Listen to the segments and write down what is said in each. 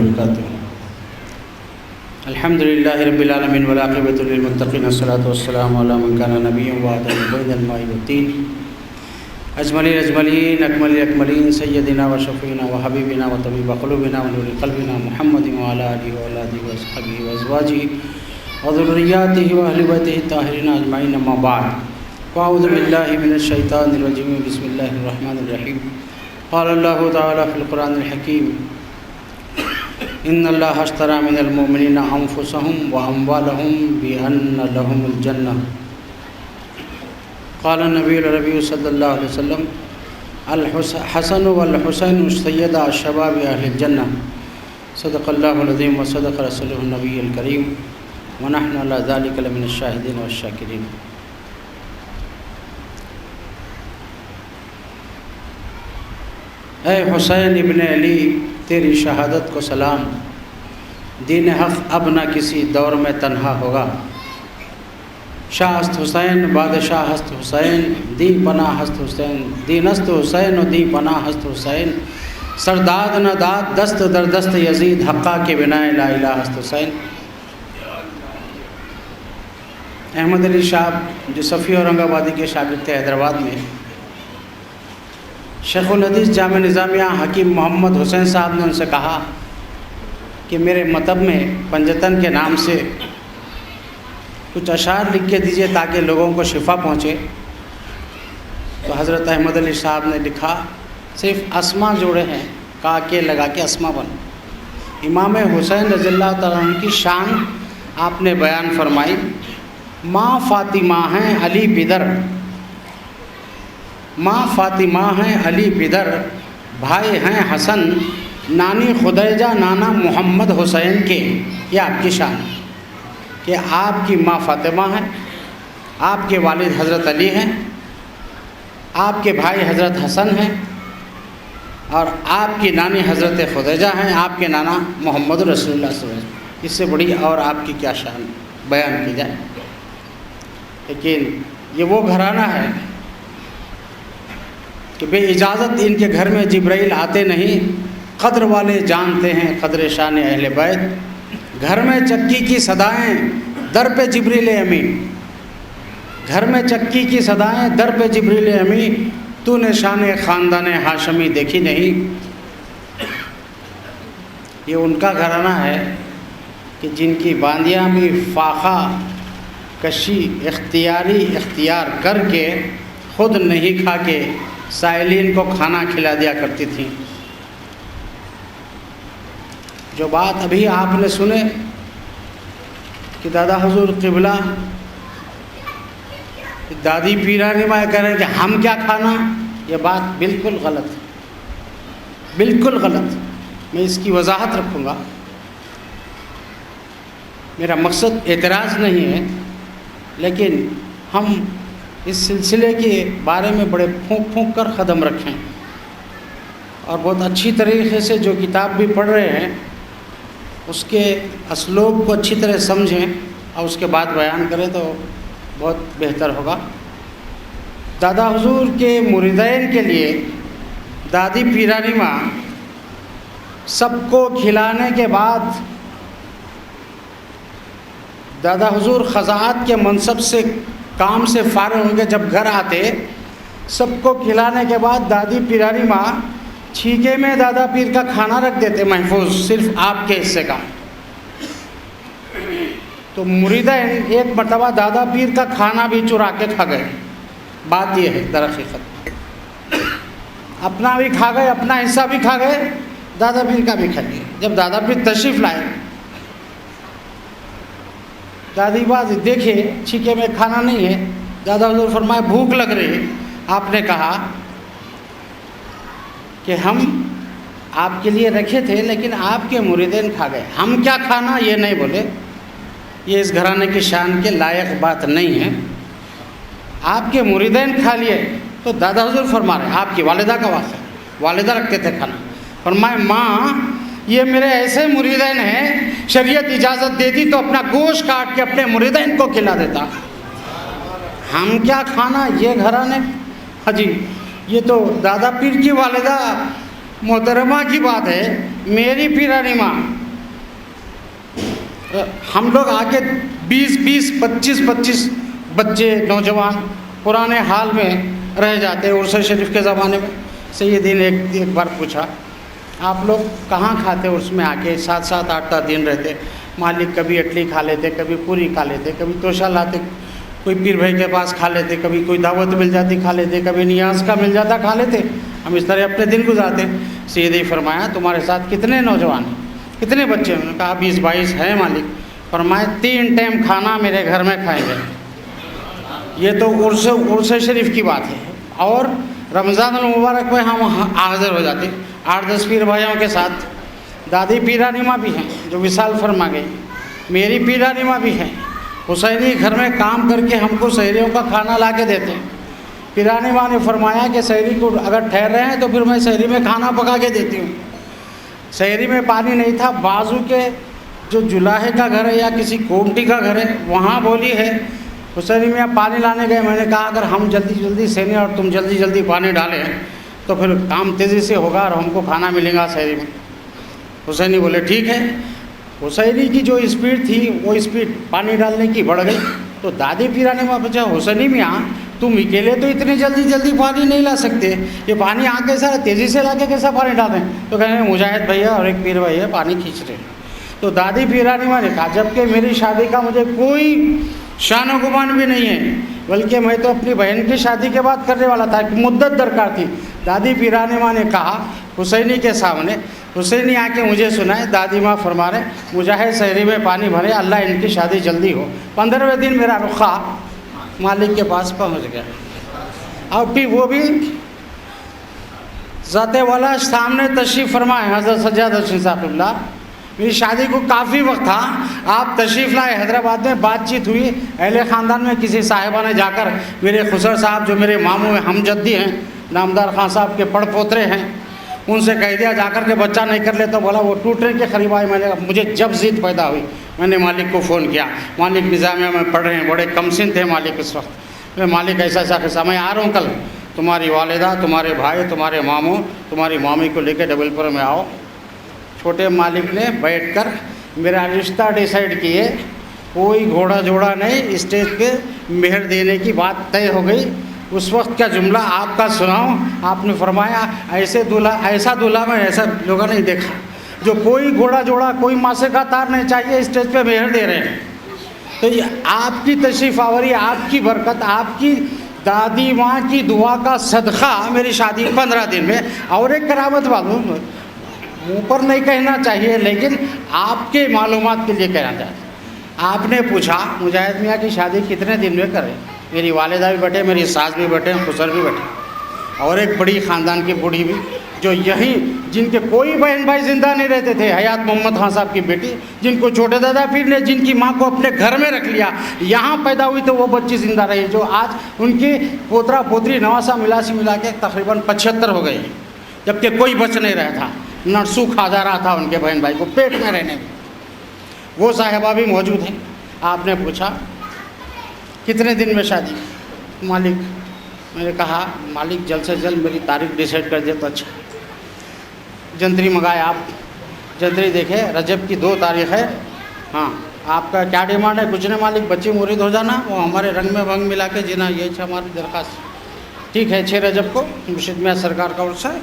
وبركاته. الحمد لله رب العالمين والعاقبة للمتقين والصلاة والسلام على من كان نبيا وآدم بين الماء والطين أجمل الأجملين أكمل الأكملين سيدنا وشفينا وحبيبنا وطبيب قلوبنا ونور قلبنا محمد وعلى آله وأولاده وأصحابه وأزواجه وذرياته وأهل بيته الطاهرين أجمعين. أما بعد، فأعوذ بالله من الشيطان الرجيم. بسم الله الرحمن الرحيم. قال الله تعالى في القرآن الحكيم: إن الله اشترى من المؤمنين أنفسهم وأموالهم بأن لهم الجنة. قال النبي النبي صلى الله عليه وسلم: الحسن والحسين سيدا الشباب أهل الجنة. صدق الله العظيم وصدق رسوله النبي الكريم ونحن على ذلك لمن الشاهدين والشاكرين. اے حسین ابن علی، تیری شہادت کو سلام. دین حق اب نہ کسی دور میں تنہا ہوگا. شاہ ہست حسین بادشاہ ہست حسین، دی پناہ ہست حسین، دین ہست حسین و دی پناہ ہست حسین. سرداد نہ داد دست در دست یزید، حقا کے بنا لا الہ ہست حسین. احمد علی شاہ جو صفی اورنگ آبادی کے شاگرد تھے حیدرآباد میں، شیخ الحدیث جامع نظامیہ حکیم محمد حسین صاحب نے ان سے کہا کہ میرے مطب میں پنجتن کے نام سے کچھ اشعار لکھ کے دیجئے تاکہ لوگوں کو شفا پہنچے. تو حضرت احمد علی صاحب نے لکھا، صرف اسما جوڑے ہیں، کہا کہ لگا کے اسما بن. امام حسین رضی اللہ تعالیٰ عنہ کی شان آپ نے بیان فرمائی. ماں فاطمہ ہیں علی بدر، ماں فاطمہ ہیں علی بدر، بھائی ہیں حسن، نانی خدیجہ نانا محمد حسین کے. یہ آپ کی شان کہ آپ کی ماں فاطمہ ہیں، آپ کے والد حضرت علی ہیں، آپ کے بھائی حضرت حسن ہیں، اور آپ کی نانی حضرت خدیجہ ہیں، آپ کے نانا محمد رسول اللہ صلی اللہ علیہ وسلم. اس سے بڑی اور آپ کی کیا شان بیان کی جائے. لیکن یہ وہ گھرانہ ہے کہ بے اجازت ان کے گھر میں جبرائیل آتے نہیں. قدر والے جانتے ہیں قدر شان اہل بیت. گھر میں چکی کی صدائیں در پہ جبریل امین، گھر میں چکی کی صدائیں در پہ جبریل امین. تو نے شان خاندان ہاشمی دیکھی نہیں. یہ ان کا گھرانہ ہے کہ جن کی باندیاں بھی فاقہ کشی اختیار کر کے خود نہیں کھا کے سائلین کو کھانا کھلا دیا کرتی تھیں. جو بات ابھی آپ نے سنے کہ دادا حضور قبلہ دادی پیرانی ماں کہہ رہے ہیں کہ ہم کیا کھانا، یہ بات بالکل غلط ہے، بالکل غلط. میں اس کی وضاحت رکھوں گا. میرا مقصد اعتراض نہیں ہے، لیکن ہم اس سلسلے کے بارے میں بڑے پھونک کر قدم رکھیں اور بہت اچھی طریقے سے جو کتاب بھی پڑھ رہے ہیں اس کے اسلوب کو اچھی طرح سمجھیں اور اس کے بعد بیان کریں تو بہت بہتر ہوگا. دادا حضور کے مریدین کے لیے دادی پیرانی ماں سب کو کھلانے کے بعد دادا حضور قضاءت کے منصب سے کام سے فارغ ہو کے جب گھر آتے، سب کو کھلانے کے بعد دادی پیرانی ماں چھینکے میں دادا پیر کا کھانا رکھ دیتے محفوظ، صرف آپ کے حصے کا. تو مریدین ایک مرتبہ دادا پیر کا کھانا بھی چرا کے کھا گئے. بات یہ ہے درحقیقت، اپنا بھی کھا گئے، اپنا حصہ بھی کھا گئے، دادا پیر کا بھی کھا گئے. جب دادا پیر تشریف لائے، دادی باز دیکھے چھینکے میں کھانا نہیں ہے. دادا حضور فرمائے بھوک لگ رہی ہے. آپ نے کہا کہ ہم آپ کے لیے رکھے تھے لیکن آپ کے مریدین کھا گئے، ہم کیا کھانا یہ نہیں بولے. یہ اس گھرانے کی شان کے لائق بات نہیں ہے. آپ کے مریدین کھا لیے تو دادا حضور فرما رہے ہیں. آپ کی والدہ کا واقعہ، والدہ رکھتے تھے کھانا. فرمائے ماں یہ میرے ایسے مریدین ہیں، شریعت اجازت دیتی تو اپنا گوشت کاٹ کے اپنے مریدین کو کھلا دیتا. ہم کیا کھانا یہ گھرانے. ہاں جی، یہ تو دادا پیر کی والدہ محترمہ کی بات ہے. میری پیرانی ماں ہم لوگ آگے 25 بچے نوجوان پرانے حال میں رہ جاتے عرس شریف کے زمانے میں۔ سیدین نے ایک بار پوچھا آپ لوگ کہاں کھاتے عرس میں آ کے 7 8 دن رہتے؟ مالک کبھی اٹلی کھا لیتے، کبھی پوری کھا لیتے، کبھی توشہ لاتے، کوئی پیر بھائی کے پاس کھا لیتے، کبھی کوئی دعوت مل جاتی کھا لیتے، کبھی نیاز کا مل جاتا کھا لیتے، ہم اس طرح اپنے دن گزارتے۔ سیدھی فرمایا تمہارے ساتھ کتنے نوجوان ہیں، کتنے بچے ہیں؟ انہوں نے کہا 20 22 ہیں مالک۔ فرمایا 3 ٹائم کھانا میرے گھر میں کھائیں گے۔ یہ تو عرس شریف کی بات ہے، اور رمضان المبارک میں ہم حاضر ہو جاتے 8 10 پیر بھائیوں کے ساتھ۔ دادی پیرانی ماں بھی ہیں جو وصال فرما گئی، میری پیرانی ماں بھی ہیں، حسینی گھر میں کام کر کے ہم کو سحریوں کا کھانا لا کے دیتے ہیں۔ پیرانی ماں نے فرمایا کہ سحری کو اگر ٹھہر رہے ہیں تو پھر میں سحری میں کھانا پکا کے دیتی ہوں۔ سحری میں پانی نہیں تھا، بازو کے جو جلاہے کا گھر ہے یا کسی کومٹی کا گھر ہے وہاں بولی ہے حسینی میں پانی لانے گئے۔ میں نے کہا اگر ہم جلدی سینے اور تم جلدی پانی ڈالیں تو پھر کام تیزی سے ہوگا اور ہم کو کھانا ملے گا سحری میں۔ حسینی بولے ٹھیک ہے۔ حسینی کی جو اسپیڈ تھی وہ اسپیڈ پانی ڈالنے کی بڑھ گئی، تو دادی پیرانی ماں پوچھا حسینی میاں تم اکیلے تو اتنی جلدی پانی نہیں لا سکتے، یہ پانی آ کیسا تیزی سے لا کے کیسا پانی ڈالیں؟ تو کہنے مجاہد بھیا اور ایک پیر بھائی ہے پانی کھینچ رہے ہیں۔ تو دادی پیرانی ماں نے کہا جبکہ میری شادی کا مجھے کوئی شان و گمان بھی نہیں ہے، بلکہ میں تو اپنی بہن کی شادی کے بعد کرنے والا تھا، کہ مدت درکار تھی۔ دادی پیرانی ماں نے کہا حسینی کے سامنے، حسینی آ کے مجھے سنائے، دادی ماں فرما رہے مجاہد سحری میں پانی بھرے، اللہ ان کی شادی جلدی ہو۔ 15ویں دن میرا رخا مالک کے پاس پہنچ گیا، اور پھر وہ بھی ذات والا سامنے تشریف فرمائے حضرت سجاد حسین صاحب اللہ۔ میری شادی کو کافی وقت تھا، آپ تشریف لائے حیدرآباد میں، بات چیت ہوئی اہل خاندان میں، کسی صاحبہ نے جا کر میرے خسر صاحب جو میرے ماموں ہیں ہم جدی ہیں، نامدار خان صاحب کے پڑ پوترے ہیں، ان سے کہہ دیا جا کر کے بچہ نہیں کر لے تو بولا وہ ٹوٹنے کے قریب آئے۔ میں نے مجھے جب ضد پیدا ہوئی میں نے مالک کو فون کیا، مالک نظامیہ میں پڑھ رہے ہیں، بڑے کم سن تھے مالک اس وقت۔ میں مالک ایسا قصہ، میں آ رہا ہوں کل، تمہاری والدہ، تمہارے بھائی، تمہارے ماموں، تمہاری مامی کو لے کے ڈبل پور میں آؤ۔ چھوٹے مالک نے بیٹھ کر میرا رشتہ ڈیسائیڈ کیے، کوئی گھوڑا جوڑا نہیں، اسٹیج پہ مہر دینے کی بات طے ہو گئی۔ اس وقت کا جملہ آپ کا سناؤں، آپ نے فرمایا ایسا دولہا میں ایسا لوگوں نہیں دیکھا، جو کوئی گھوڑا جوڑا، کوئی ماسے کا تار نہیں چاہیے، اسٹیج پہ مہر دے رہے ہیں۔ تو یہ آپ کی تشریف آوری، آپ کی برکت، آپ کی دادی ماں کی دعا کا صدقہ میری شادی 15 دن میں۔ اور ایک کرامت معلوم منہ پر نہیں کہنا چاہیے لیکن آپ کے معلومات کے لیے کہنا چاہیے۔ آپ نے پوچھا مجاہد میاں کی شادی کتنے دن میں کریں؟ میری والدہ بھی بیٹھے، میری ساس بھی بیٹھے، خسر بھی بیٹھے، اور ایک بڑی خاندان کی بوڑھی بھی جو یہیں، جن کے کوئی بہن بھائی زندہ نہیں رہتے تھے، حیات محمد خان صاحب کی بیٹی، جن کو چھوٹے دادا پیر نے جن کی ماں کو اپنے گھر میں رکھ لیا، یہاں پیدا ہوئی تو وہ بچی زندہ رہی، جو آج ان کی پوترا پوتری نواسا ملا کے تقریباً 75 ہو گئی، جبکہ کوئی بچ نہیں رہا تھا، نرسو کھا جا رہا تھا ان کے بہن بھائی کو پیٹ میں رہنے میں۔ وہ صاحبہ بھی موجود ہیں۔ آپ نے پوچھا کتنے دن میں شادی؟ مالک، میں نے کہا مالک جلد سے جلد میری تاریخ ڈیسائیڈ کر دے تو اچھا۔ جنتری منگائے، آپ جنتری دیکھے، رجب کی 2 تاریخ ہے، ہاں آپ کا کیا ڈیمانڈ ہے؟ کچھ نہیں مالک، بچی مرید ہو جانا، وہ ہمارے رنگ میں بھنگ ملا کے جینا، یہ ہماری درخواست۔ ٹھیک ہے، 6 رجب کو مرشد میاں سرکار کا عرس ہے،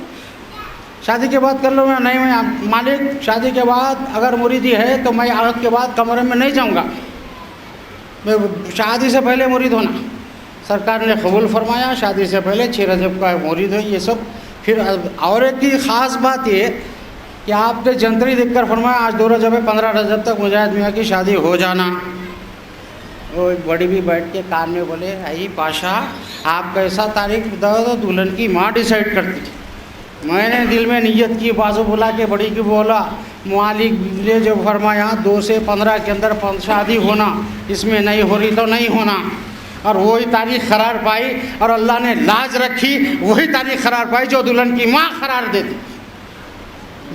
شادی کے بعد کر لو گا؟ نہیں میں مالک شادی کے بعد اگر مریدی ہے تو میں عقد کے بعد کمرے میں نہیں جاؤں گا، میں شادی سے پہلے مرید ہونا۔ سرکار نے قبول فرمایا، شادی سے پہلے 6 رجب کا مرید ہوئی، یہ سب۔ پھر اور ایک کی خاص بات یہ کہ آپ نے جنتری دیکھ کر فرمایا آج 2 رجب ہے، 15 رجب تک مجاہد میاں کی شادی ہو جانا۔ وہ ایک بڑی بھی بیٹھ کے کان میں بولے آئی پاشا آپ کیسا تاریخ بتا دو، دلہن کی ماں ڈیسائیڈ کرتی۔ میں نے دل میں نیت کی، بازو بلا کے بڑی کی بولا مالک نے جو فرمایا 2 سے 15 کے اندر شادی ہونا، اس میں نہیں ہو رہی تو نہیں ہونا، اور وہی تاریخ قرار پائی، اور اللہ نے لاج رکھی، وہی تاریخ قرار پائی جو دلہن کی ماں قرار دیتی۔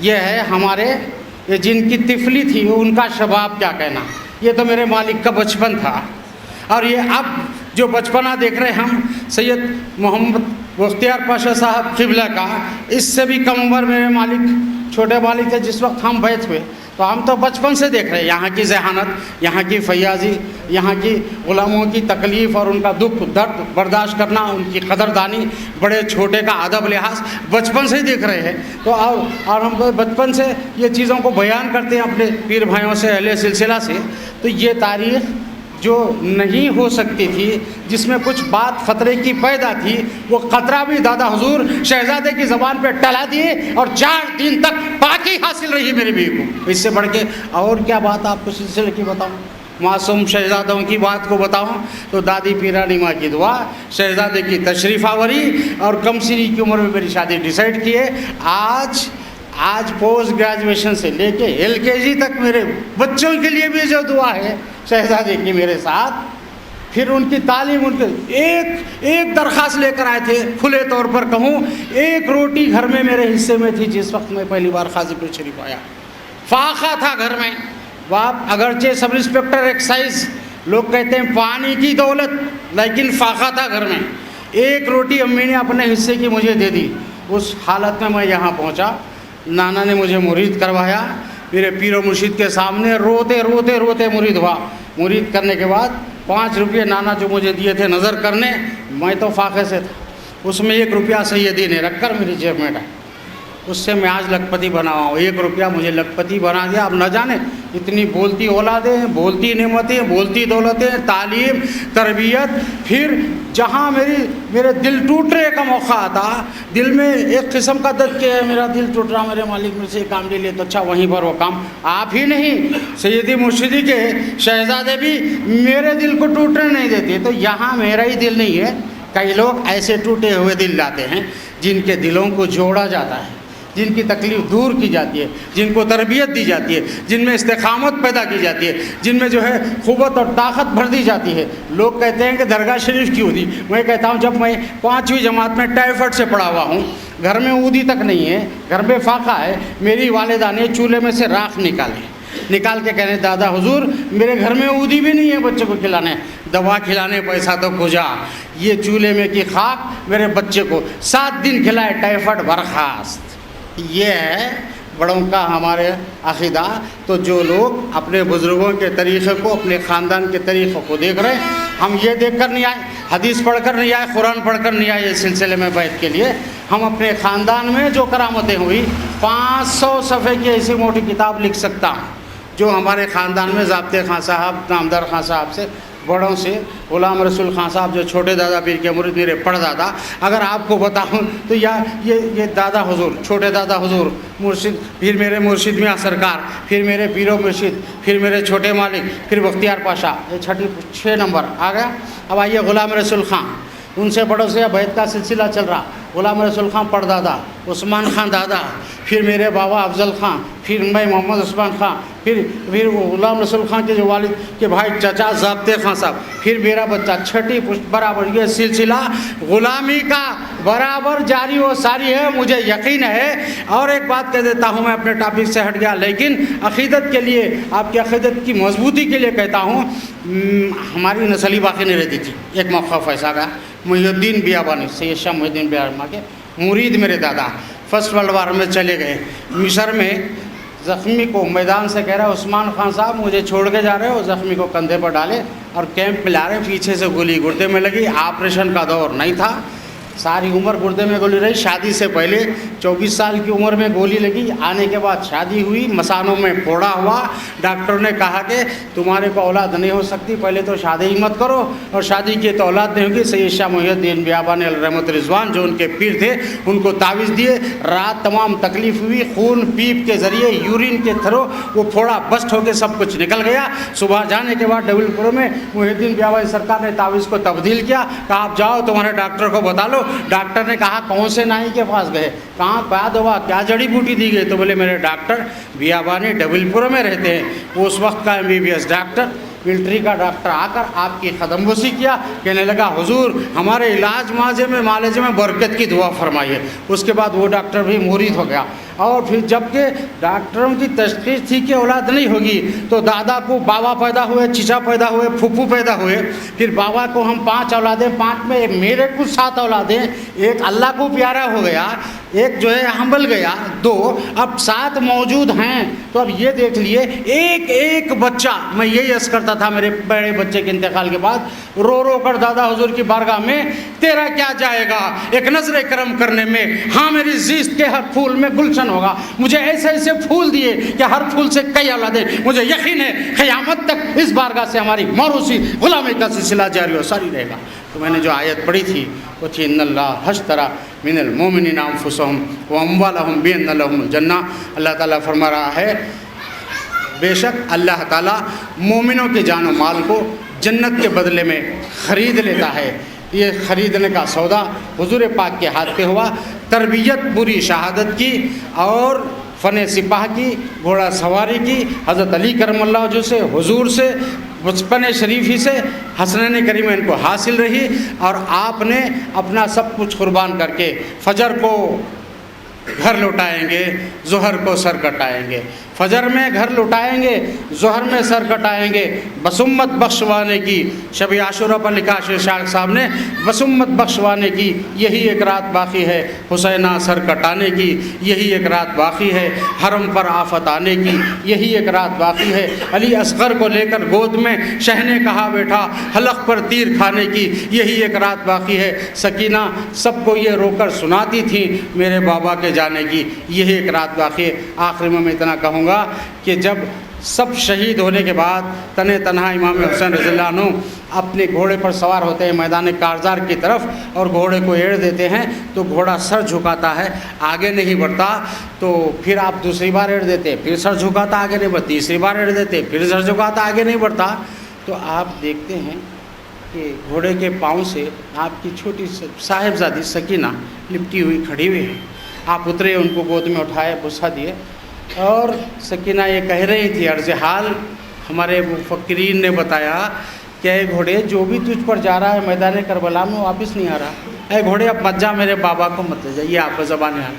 یہ ہے ہمارے، یہ جن کی طفلی تھی وہ ان کا شباب کیا کہنا، یہ تو میرے مالک کا بچپن تھا۔ اور یہ اب جو بچپنا دیکھ رہے ہم سید محمد بختیار پاشا صاحب قبلہ کا، اس سے بھی کم عمر میرے مالک چھوٹے مالک تھے جس وقت ہم بیت ہوئے تو ہم تو بچپن سے دیکھ رہے ہیں یہاں کی ذہانت، یہاں کی فیاضی، یہاں کی غلاموں کی تکلیف اور ان کا دکھ درد برداشت کرنا، ان کی قدردانی، بڑے چھوٹے کا ادب لحاظ بچپن سے ہی دیکھ رہے ہیں۔ تو اور ہم بچپن سے یہ چیزوں کو بیان کرتے ہیں اپنے پیر بھائیوں سے، اہل سلسلہ سے۔ تو یہ تاریخ جو نہیں ہو سکتی تھی، جس میں کچھ بات خطرے کی پیدا تھی، وہ خطرہ بھی دادا حضور شہزادے کی زبان پہ ٹلا دیے اور 4 دن تک پاکی حاصل رہی میرے بیوی کو۔ اس سے بڑھ کے اور کیا بات آپ کو سلسلے کی بتاؤں؟ معصوم شہزادوں کی بات کو بتاؤں تو دادی پیرانی ماں کی دعا، شہزادے کی تشریف آوری اور کم سنی کی عمر میں میری شادی ڈیسائیڈ کیے۔ آج پوسٹ گریجویشن سے لے کے LKG تک میرے بچوں کے لیے بھی جو دعا ہے شہزادے کی میرے ساتھ، پھر ان کی تعلیم، ان کے ایک درخواست لے کر آئے تھے، کھلے طور پر کہوں 1 روٹی گھر میں میرے حصے میں تھی جس وقت میں پہلی بار قاضی پور شریف آیا، فاقہ تھا گھر میں۔ باپ اگرچہ سب انسپکٹر ایکسائز، لوگ کہتے ہیں پانی کی دولت، لیکن فاقہ تھا گھر میں۔ 1 روٹی امی نے اپنے حصے کی مجھے دے دی۔ اس حالت میں یہاں پہنچا، نانا نے مجھے مرید کروایا، میرے پیر و مرشد کے سامنے روتے روتے روتے مرید ہوا۔ مرید کرنے کے بعد 5 روپے نانا جو مجھے دیے تھے نظر کرنے، میں تو فاقے سے تھا، اس میں 1 روپیہ سیدی نے رکھ کر میری جیب میں ڈالا، اس سے میں آج لکھپتی بنا ہوا ہوں۔ 1 روپیہ مجھے لکھپتی بنا دیا۔ اب نہ جانے اتنی بولتی اولادیں، بولتی نعمتیں، بولتی دولتیں، تعلیم، تربیت، پھر جہاں میرے دل ٹوٹنے کا موقع آتا، دل میں ایک قسم کا درد کہ میرا دل ٹوٹ رہا، میرے مالک میں سے کام لے لے تو اچھا، وہیں پر وہ کام آپ ہی نہیں، سیدی مرشدی کے شہزادے بھی میرے دل کو ٹوٹنے نہیں دیتے۔ تو یہاں میرا ہی دل نہیں ہے، کئی لوگ ایسے ٹوٹے ہوئے دل لاتے ہیں جن کے دلوں کو جوڑا جاتا ہے، جن کی تکلیف دور کی جاتی ہے، جن کو تربیت دی جاتی ہے، جن میں استقامت پیدا کی جاتی ہے، جن میں جو ہے قوت اور طاقت بھر دی جاتی ہے۔ لوگ کہتے ہیں کہ درگاہ شریف کیوں دی؟ میں کہتا ہوں جب میں 5ویں جماعت میں ٹائیفائڈ سے پڑا ہوا ہوں، گھر میں اودی تک نہیں ہے، گھر میں فاقہ ہے، میری والدہ نے چولہے میں سے راکھ نکال کے کہنے دادا حضور میرے گھر میں اودی بھی نہیں ہے بچے کو کھلانے، دوا کھلانے پیسہ تو کھجا، یہ چولہے میں کی خاک میرے بچے کو 7 دن کھلائے، ٹائیفائڈ برخاست۔ یہ ہے بڑوں کا ہمارے عقیدہ۔ تو جو لوگ اپنے بزرگوں کے طریقے کو، اپنے خاندان کے طریقوں کو دیکھ رہے ہیں، ہم یہ دیکھ کر نہیں آئے، حدیث پڑھ کر نہیں آئے، قرآن پڑھ کر نہیں آئے اس سلسلے میں بیعت کے لیے۔ ہم اپنے خاندان میں جو کرامتیں ہوئی 500 صفحے کی ایسی موٹی کتاب لکھ سکتا ہوں، جو ہمارے خاندان میں ضابطے خان صاحب، نامدار خان صاحب سے، بڑوں سے، غلام رسول خان صاحب جو چھوٹے دادا پیر کے مرید میرے پڑ دادا، اگر آپ کو بتاؤں تو یہ دادا حضور، چھوٹے دادا حضور، مرشد، پھر میرے مرشد میاں سرکار، پھر میرے پیر و مرشد، پھر میرے چھوٹے مالک، پھر بختیار پاشا، یہ 6 نمبر آ گیا۔ اب آئیے غلام رسول خان، ان سے بڑوں سے بیعت کا سلسلہ چل رہا، غلام رسول خان پڑ دادا، عثمان خان دادا، پھر میرے بابا افضل خان، پھر میں محمد عثمان خان، پھر غلام رسول خان کے جو والد کے بھائی چچا ضابطے خان صاحب، پھر میرا بچہ، 6 پشت برابر۔ یہ سلسلہ غلامی کا برابر جاری و ساری ہے، مجھے یقین ہے۔ اور ایک بات کہہ دیتا ہوں، میں اپنے ٹاپک سے ہٹ گیا، لیکن عقیدت کے لیے، آپ کی عقیدت کی مضبوطی کے لیے کہتا ہوں، ہماری نسلی باقی نہیں رہتی تھی۔ ایک موقع ایسا گیا، محی الدین بیابانی، سید شاہ محی الدین بیابانی کے مرید میرے دادا فرسٹ ورلڈ وار میں چلے گئے، مصر میں زخمی کو میدان سے کہہ رہا ہے عثمان خان صاحب مجھے چھوڑ کے جا رہے ہو، زخمی کو کندھے پر ڈالے اور کیمپ میں لا رہے، پیچھے سے گولی گردے میں لگی، آپریشن کا دور نہیں تھا، ساری عمر گردے میں گولی رہی، شادی سے پہلے 24 سال کی عمر میں گولی لگی، آنے کے بعد شادی ہوئی، مسانوں میں پھوڑا ہوا، ڈاکٹر نے کہا کہ تمہارے کو اولاد نہیں ہو سکتی، پہلے تو شادی ہی مت کرو، اور شادی کی تو اولاد نہیں ہوگی۔ سید شاہ محی الدین بیابانی علیہ رحمت رضوان جو ان کے پیر تھے، ان کو تعویذ دیے، رات تمام تکلیف ہوئی، خون پیپ کے ذریعے، یورین کے تھرو وہ پھوڑا بسٹ ہو کے سب کچھ نکل گیا۔ صبح جانے کے بعد ڈبل پور میں محی الدین بیابانی سرکار نے تعویذ کو تبدیل کیا، کہا آپ جاؤ تمہارے ڈاکٹر کو بتا لو۔ ڈاکٹر نے کہا کون سے نائی کے پاس گئے، کہاں پیدا ہوا، کیا جڑی بوٹی دی گئی؟ تو بولے میرے ڈاکٹر بیابانی ڈبل پور میں رہتے ہیں، اس وقت کا MBBS ڈاکٹر، ملٹری کا ڈاکٹر آ کر آپ کی قدم بوسی کیا، کہنے لگا حضور ہمارے علاج معالجے میں برکت کی دعا فرمائیے۔ اس کے بعد وہ ڈاکٹر بھی مرید ہو گیا۔ اور پھر جب کہ ڈاکٹروں کی تشخیص تھی کہ اولاد نہیں ہوگی، تو دادا کو بابا پیدا ہوئے، چچا پیدا ہوئے، پھپھو پیدا ہوئے، پھر بابا کو ہم 5 اولادیں، 5 میں میرے کچھ 7 اولادیں، ایک اللہ کو پیارا ہو گیا، ایک جو ہے حنبل گیا 2، اب 7 موجود ہیں. تو اب یہ دیکھ لیے ایک ایک بچہ، میں یہی عرض کرتا تھا میرے بڑے بچے کے انتقال کے بعد، رو رو کر دادا حضور کی بارگاہ میں، تیرا کیا جائے گا ایک نظر کرم کرنے میں، ہاں میری زیست کے ہر پھول میں گلشن ہوگا، مجھے ایسے ایسے پھول دیے کہ ہر پھول سے کئی اولادیں، مجھے یقین ہے قیامت تک اس بارگاہ سے ہماری موروثی غلامی کا سلسلہ جاری و ساری رہے گا. تو میں نے جو آیت پڑھی تھی وہ تھی ان اللہ اشتری من المؤمنین انفسهم واموالهم بان لهم الجنہ. اللہ تعالیٰ فرما رہا ہے بے شک اللہ تعالیٰ مومنوں کے جان و مال کو جنت کے بدلے میں خرید لیتا ہے. یہ خریدنے کا سودا حضور پاک کے ہاتھ پہ ہوا. تربیت پوری شہادت کی اور فن سپاہ کی، گھوڑا سواری کی، حضرت علی کرم اللہ وجہہ سے، حضور سے، بچپن شریف ہی سے حسنین کریم ان کو حاصل رہی. اور آپ نے اپنا سب کچھ قربان کر کے فجر کو گھر لوٹائیں گے، ظہر کو سر کٹائیں گے. فجر میں گھر لوٹائیں گے، ظہر میں سر کٹائیں گے. بسمت بخشوانے کی، شب عاشورہ پر لکھا شیر شاہ صاحب نے، بسمت بخشوانے کی یہی ایک رات باقی ہے، حسینہ سر کٹانے کی یہی ایک رات باقی ہے، حرم پر آفت آنے کی یہی ایک رات باقی ہے. علی اصغر کو لے کر گود میں شہنے کہا بیٹھا، حلق پر تیر کھانے کی یہی ایک رات باقی ہے. سکینہ سب کو یہ رو کر سناتی تھیں میرے بابا کے جانے کی یہی ایک رات باقی ہے. آخر میں اتنا کہوں گا کہ جب سب شہید ہونے کے بعد تنہ تنہا امام حسین رضی اللہ عنہ اپنے گھوڑے پر سوار ہوتے ہیں میدان کارزار کی طرف اور گھوڑے کو ایڑ دیتے ہیں تو گھوڑا سر جھکاتا ہے، آگے نہیں بڑھتا. تو پھر آپ دوسری بار ایڑ دیتے، پھر سر جھکاتا، آگے نہیں بڑھتا، تیسری بار ایڑ دیتے، پھر سر جھکاتا، آگے نہیں بڑھتا. تو آپ دیکھتے ہیں کہ گھوڑے کے پاؤں سے آپ کی چھوٹی صاحبزادی سکینہ لپٹی ہوئی کھڑی ہوئی ہے. آپ اترے، ان کو گود میں اٹھائے، بوسہ دیے، اور سکینہ یہ کہہ رہی تھی عرض حال ہمارے مفکرین نے بتایا کہ اے گھوڑے جو بھی تجھ پر جا رہا ہے میدان کربلا میں واپس نہیں آ رہا. اے گھوڑے اب مت جا، میرے بابا کو مت لے جا. یہ آپ کا زبان ہے.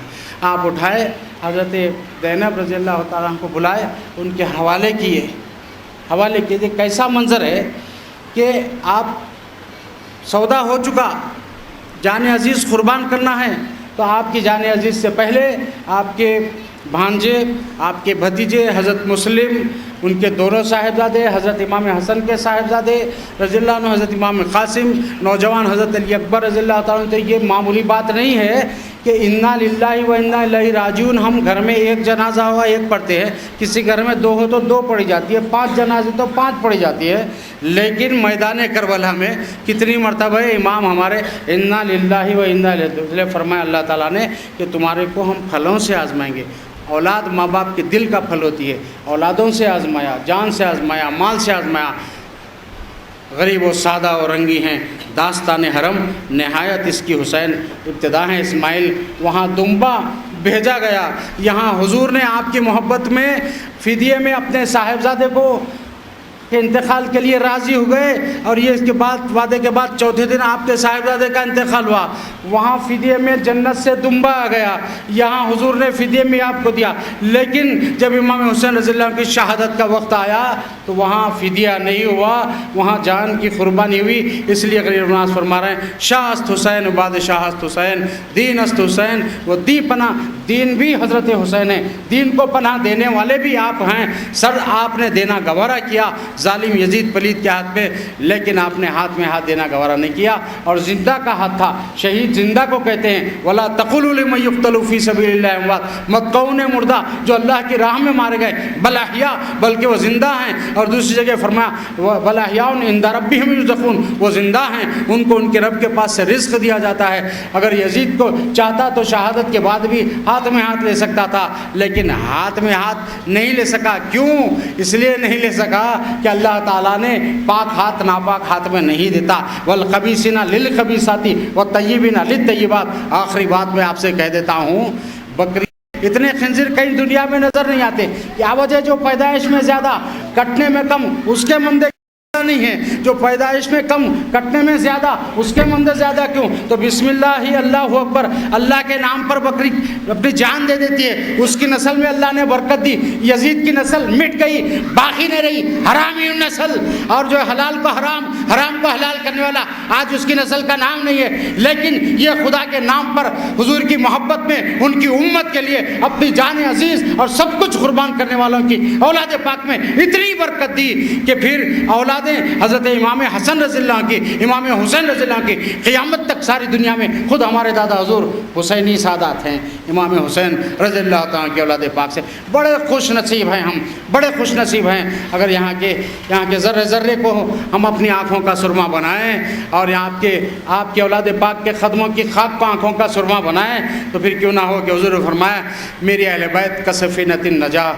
آپ اٹھائے، حضرت زینب رضی اللہ تعالیٰ عنہ کو بلائے، ان کے حوالے کیے. کیسا منظر ہے کہ آپ سودا ہو چکا، جان عزیز قربان کرنا ہے، تو آپ کی جان عزیز سے پہلے آپ کے بھانجے، آپ کے بھتیجے حضرت مسلم، ان کے دونوں صاحبزادے، حضرت امام حسن کے صاحبزادے رضی اللہ عنہ، حضرت امام قاسم، نوجوان حضرت علی اکبر رضی اللہ تعالیٰ عنہ. یہ معمولی بات نہیں ہے کہ انا للہ و انا الیہ راجعون. ہم گھر میں ایک جنازہ ہوا ایک پڑھتے ہیں، کسی گھر میں 2 ہو تو 2 پڑھی جاتی ہے، 5 جنازے تو 5 پڑھی جاتی ہے. لیکن میدان کربلا میں کتنی مرتبہ امام ہمارے انا للہ و انا الیہ فرمایا اللہ تعالیٰ نے کہ تمہارے کو ہم پھلوں سے آزمائیں گے. اولاد ماں باپ کے دل کا پھل ہوتی ہے، اولادوں سے آزمایا، جان سے آزمایا، مال سے آزمایا. غریب و سادہ و رنگی ہیں داستان حرم، نہایت اس کی حسین، ابتدا ہے اسماعیل. وہاں دمبا بھیجا گیا، یہاں حضور نے آپ کی محبت میں فدیے میں اپنے صاحبزادے کو کے انتقال کے لیے راضی ہو گئے. اور یہ اس کے بعد وعدے کے بعد چوتھے دن آپ کے صاحبزادے کا انتقال ہوا. وہاں فدیے میں جنت سے دمبا آ گیا، یہاں حضور نے فدیے میں آپ کو دیا. لیکن جب امام حسین رضی اللہ عنہ کی شہادت کا وقت آیا تو وہاں فدیہ نہیں ہوا، وہاں جان کی قربانی ہوئی. اس لیے غریب نواز فرما رہے ہیں شاہ است حسین بادشاہ است حسین، دین است حسین وہ دی پناہ. دین بھی حضرت حسین ہے، دین کو پناہ دینے والے بھی آپ ہیں. سر آپ نے دینا گوارا کیا ظالم یزید پلید کے ہاتھ میں، لیکن آپ نے ہاتھ میں ہاتھ دینا گوارا نہیں کیا. اور زندہ کا ہاتھ تھا، شہید زندہ کو کہتے ہیں. ولا تقولوا لمن يقتل في سبيل الله اموات، مت کہو انہیں مردہ جو اللہ کی راہ میں مارے گئے، بل احیاء بلکہ وہ زندہ ہیں. اور دوسری جگہ فرمایا بل احیاء عند ربهم يرزقون، وہ زندہ ہیں، ان کو ان کے رب کے پاس سے رزق دیا جاتا ہے. اگر یزید کو چاہتا تو شہادت کے بعد بھی ہاتھ میں ہاتھ لے سکتا تھا، لیکن ہاتھ میں ہاتھ نہیں لے سکا. کیوں؟ اس لیے نہیں لے سکا کہ اللہ تعالیٰ نے پاک ہاتھ ناپاک ہاتھ میں نہیں دیتا. والخبیثین للخبیثات والطیبین للطیبات. آخری بات میں آپ سے کہہ دیتا ہوں، بکری اتنے خنزیر کہیں دنیا میں نظر نہیں آتے. کیا وجہ؟ جو پیدائش میں زیادہ، کٹنے میں کم. اس کے مندے نہیں ہے، جو پیدائش میں کم کٹنے میں زیادہ، اس کے منظر زیادہ کیوں؟ تو بسم اللہ ہی اللہ اکبر، اللہ کے نام پر بکری اپنی جان دے دیتی ہے، اس کی نسل میں اللہ نے برکت دی، یزید کی نسل مٹ گئی، باقی نہیں رہی، حرامی نسل، اور جو حلال کو حرام، حرام کو حلال کرنے والا، آج اس کی نسل کا نام نہیں ہے، لیکن یہ خدا کے نام پر حضور کی محبت میں ان کی امت کے لیے اپنی جان عزیز اور سب کچھ قربان کرنے والوں کی اولاد پاک میں اتنی برکت دی کہ پھر اولادیں حضرت امام حسن رضی اللہ عنہ کی، امام حسین رضی اللہ عنہ کی، قیامت تک ساری دنیا میں خود ہمارے دادا حضور حسینی سادات ہیں، امام حسین رضی اللہ تعالیٰ کی اولاد پاک سے بڑے خوش نصیب ہیں ہم، بڑے خوش نصیب ہیں۔ اگر یہاں کے ذرے ذرے کو ہم اپنی آنکھوں کا سرما بنائیں اور آپ کے اولاد پاک کے قدموں کی خاک کو آنکھوں کا سرما بنائیں تو پھر کیوں نہ ہو کہ حضور نے فرمایا میری اہل بیت کسفینۃ النجاہ،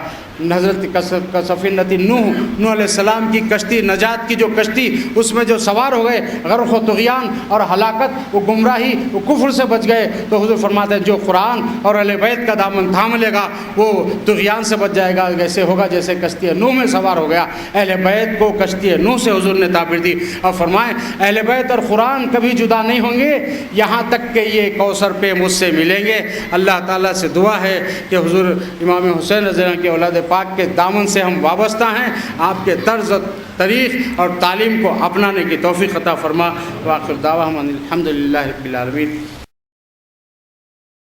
حضرت کسفینۃ نوح علیہ السلام کی کشتی، نجات کی جو کشتی، اس میں جو سوار ہو گئے غرق و طغیان اور ہلاکت، وہ گمراہی، وہ کفر سے بچ گئے، تو حضور فرماتے ہیں جو قرآن اور اہل بیت کا دامن تھام لے گا وہ طغیان سے بچ جائے گا، جیسے ہوگا جیسے کشتی نوح میں سوار ہو گیا۔ اہل بیت کو کشتی نوح سے حضور نے تعبیر دی اور فرمائے اہل بیت اور قرآن کبھی جدا نہیں ہوں گے یہاں تک کہ یہ کوثر پہ مجھ سے ملیں گے۔ اللہ تعالیٰ سے دعا ہے کہ حضور امام حسین رضی اللہ عنہ کے اولاد پاک کے دامن سے ہم وابستہ ہیں، آپ کے طرز و طریق اور تعلیم کو اپنانے کی توفیق عطا فرما۔ وآخر دعواہم الحمد للہ رب العالمین۔